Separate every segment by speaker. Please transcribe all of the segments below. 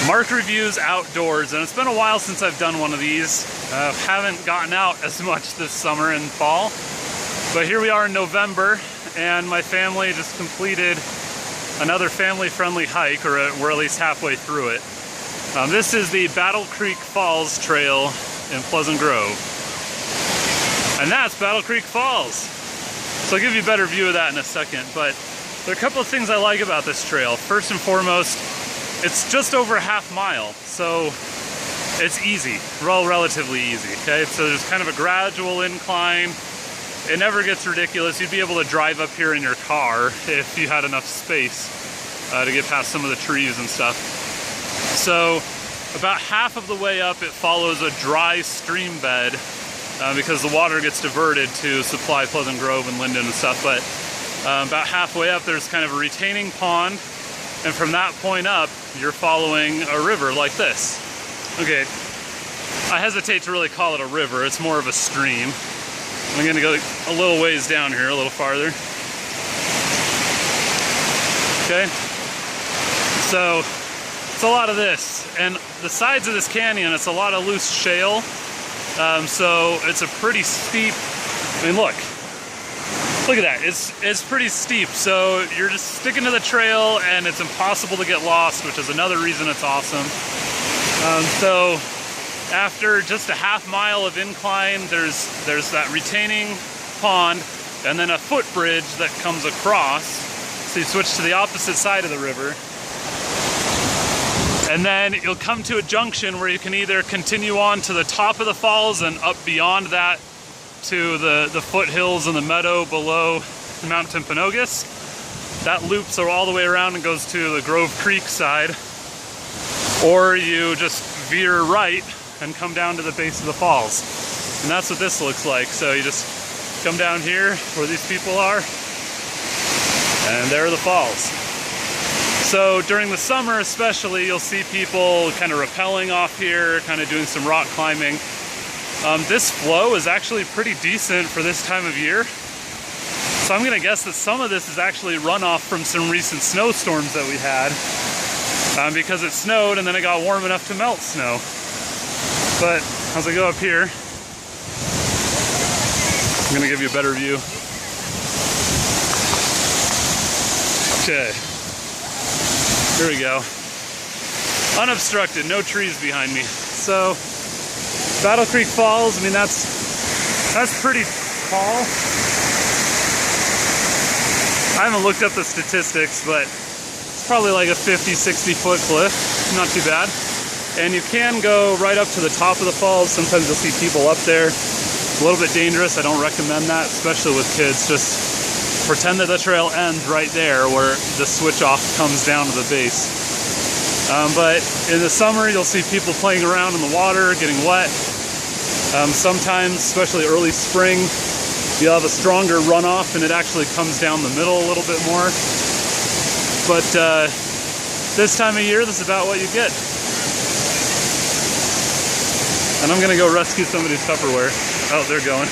Speaker 1: Mark Reviews Outdoors, and it's been a while since I've done one of these. Haven't gotten out as much this summer and fall, but here we are in November, and my family just completed another family-friendly hike, or we're at least halfway through it. This is the Battle Creek Falls Trail in Pleasant Grove, and that's Battle Creek Falls. So I'll give you a better view of that in a second, but there are a couple of things I like about this trail. First and foremost, it's just over a half mile, so it's easy, relatively easy, okay? So there's kind of a gradual incline. It never gets ridiculous. You'd be able to drive up here in your car if you had enough space to get past some of the trees and stuff. So about half of the way up, it follows a dry stream bed because the water gets diverted to supply Pleasant Grove and Linden and stuff, but about halfway up, there's kind of a retaining pond. And from that point up, you're following a river like this. Okay, I hesitate to really call it a river. It's more of a stream. I'm gonna go a little ways down here, a little farther. Okay, so it's a lot of this. And the sides of this canyon, it's a lot of loose shale. So it's a pretty steep, I mean, look at that, it's pretty steep, so you're just sticking to the trail and it's impossible to get lost, which is another reason it's awesome. So after just a half mile of incline, there's that retaining pond and then a footbridge that comes across, so you switch to the opposite side of the river. And then you'll come to a junction where you can either continue on to the top of the falls and up beyond that to the foothills and the meadow below Mount Timpanogos. That loops all the way around and goes to the Grove Creek side. Or you just veer right and come down to the base of the falls. And that's what this looks like. So you just come down here where these people are, and there are the falls. So during the summer especially, you'll see people kind of rappelling off here, kind of doing some rock climbing. This flow is actually pretty decent for this time of year. So I'm gonna guess that some of this is actually runoff from some recent snowstorms that we had, because it snowed and then it got warm enough to melt snow. But as I go up here, I'm gonna give you a better view. Okay, here we go. Unobstructed, no trees behind me. So Battle Creek Falls, I mean, that's pretty tall. I haven't looked up the statistics, but it's probably like a 50, 60 foot cliff, not too bad. And you can go right up to the top of the falls. Sometimes you'll see people up there. It's a little bit dangerous, I don't recommend that, especially with kids. Just pretend that the trail ends right there where the switch off comes down to the base. But in the summer, you'll see people playing around in the water, getting wet. Sometimes, especially early spring, you'll have a stronger runoff and it actually comes down the middle a little bit more. But this time of year, this is about what you get. And I'm gonna go rescue somebody's Tupperware. Oh, they're going.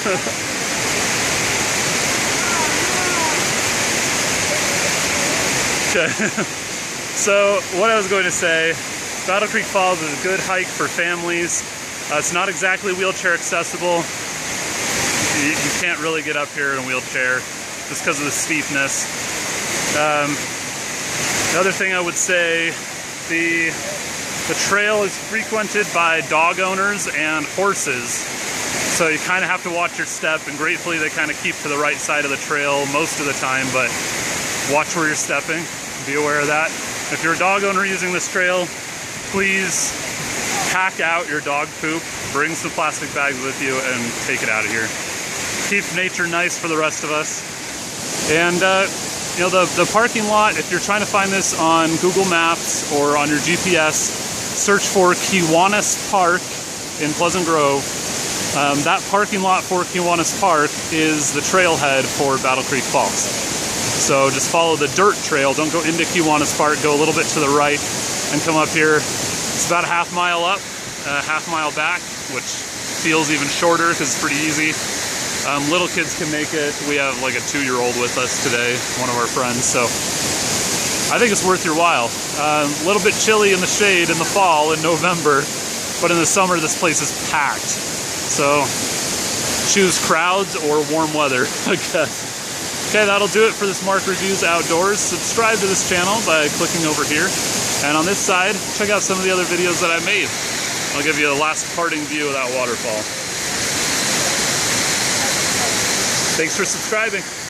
Speaker 1: Okay. So what I was going to say, Battle Creek Falls is a good hike for families. It's not exactly wheelchair accessible. You can't really get up here in a wheelchair just because of the steepness. The other thing I would say, the trail is frequented by dog owners and horses. So you kind of have to watch your step, and gratefully they kind of keep to the right side of the trail most of the time, but watch where you're stepping, be aware of that. If you're a dog owner using this trail, please pack out your dog poop, bring some plastic bags with you, and take it out of here. Keep nature nice for the rest of us. And you know, the parking lot, if you're trying to find this on Google Maps or on your GPS, search for Kiwanis Park in Pleasant Grove. That parking lot for Kiwanis Park is the trailhead for Battle Creek Falls. So just follow the dirt trail. Don't go into Kiwanis Park. Go a little bit to the right and come up here. It's about a half mile up, a half mile back, which feels even shorter because it's pretty easy. Little kids can make it. We have like a 2-year-old with us today, one of our friends. So I think it's worth your while. A little bit chilly in the shade in the fall in November, but in the summer this place is packed. So choose crowds or warm weather, I guess. Okay, that'll do it for this Mark Reviews Outdoors. Subscribe to this channel by clicking over here. And on this side, check out some of the other videos that I made. I'll give you a last parting view of that waterfall. Thanks for subscribing.